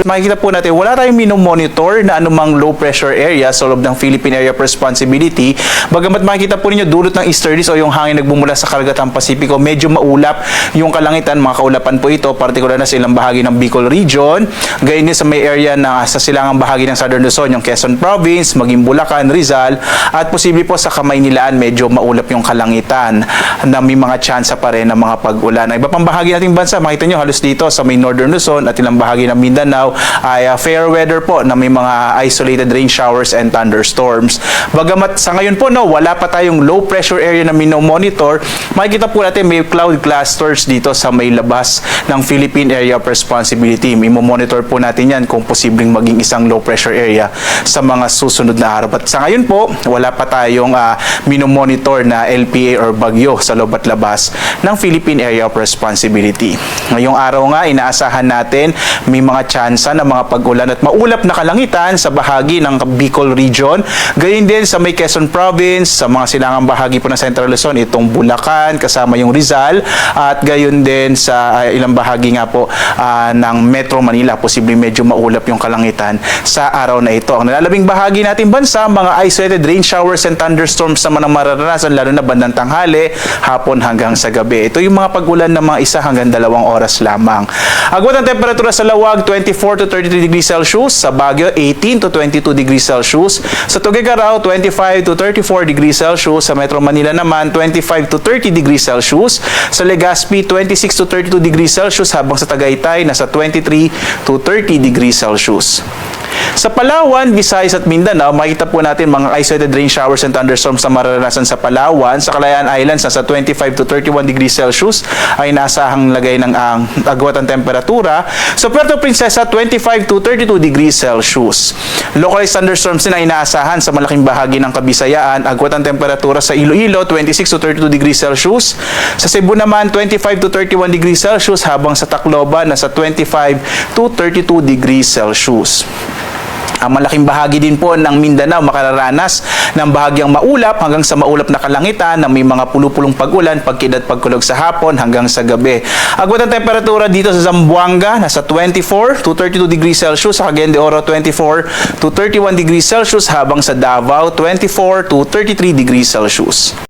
Makikita po natin, wala tayong minomonitor na anumang low pressure area sa loob ng Philippine Area of Responsibility. Bagamat makikita po ninyo dulot ng easterlies o yung hangin nagbumula sa Karagatang Pasipiko, medyo maulap yung kalangitan, mga kaulapan po ito, partikular na sa ilang bahagi ng Bicol Region. Gayon din sa may area na sa silangang bahagi ng Southern Luzon, yung Quezon Province, maging Bulacan, Rizal, at posible po sa Kamaynilaan, medyo maulap yung kalangitan na may mga tsansa pa rin ng mga pag-ulan. Ang iba pang bahagi nating bansa, makita nyo halos dito sa may Northern Luzon at ilang bahagi ng Mindanao ay fair weather po na may mga isolated rain showers and thunderstorms. Bagamat sa ngayon po, no, wala pa tayong low pressure area na minomonitor, makikita po natin may cloud clusters dito sa may labas ng Philippine Area of Responsibility. Monitor po natin yan kung posibleng maging isang low pressure area sa mga susunod na araw. At sa ngayon po, wala pa tayong minomonitor na LPA or bagyo sa loob at labas ng Philippine Area of Responsibility. Ngayong araw nga, inaasahan natin may mga tsansa ng mga pag-ulan at maulap na kalangitan sa bahagi ng Bicol Region. Gayon din sa may Quezon Province, sa mga silangang bahagi po ng Central Luzon, itong Bulacan, kasama yung Rizal, at gayon din sa ilang bahagi nga po ng Metro Manila, posibleng medyo maulap yung kalangitan sa araw na ito. Ang nalalabing bahagi natin bansa, mga isolated rain showers and thunderstorms naman ang mararanasan, lalo na bandang tanghali, hapon hanggang sa gabi. Ito yung mga pag-ulan ng mga 1 hanggang 2 oras lamang. Agwat ang temperatura sa Lawag, 24 to 33 degrees Celsius. Sa Baguio, 18 to 22 degrees Celsius. Sa Tuguegarao, 25 to 34 degrees Celsius. Sa Metro Manila naman, 25 to 30 degrees Celsius. Sa Legazpi, 26 to 32 degrees Celsius. Habang sa Tagaytay, nasa 23 to 30 degrees Celsius. Sa Palawan, Visayas at Mindanao, makita po natin mga isolated rain showers and thunderstorms na mararanasan sa Palawan. Sa Kalayaan Islands, nasa 25 to 31 degrees Celsius ay naasahang lagay ng agwat ang temperatura. Sa Puerto Princesa, 25 to 32 degrees Celsius. Localized thunderstorms din ay inaasahan sa malaking bahagi ng Kabisayaan. Agwat ang temperatura sa Iloilo, 26 to 32 degrees Celsius. Sa Cebu naman, 25 to 31 degrees Celsius, habang sa Tacloban, nasa 25 to 32 degrees Celsius. Ang malaking bahagi din po ng Mindanao makararanas ng bahagyang maulap hanggang sa maulap na kalangitan na may mga pulupulong pag-ulan, pagkidlat, pagkulog sa hapon hanggang sa gabi. Agwat ang temperatura dito sa Zamboanga, nasa 24 to 32 degrees Celsius. Sa Cagayan de Oro, 24 to 31 degrees Celsius. Habang sa Davao, 24 to 33 degrees Celsius.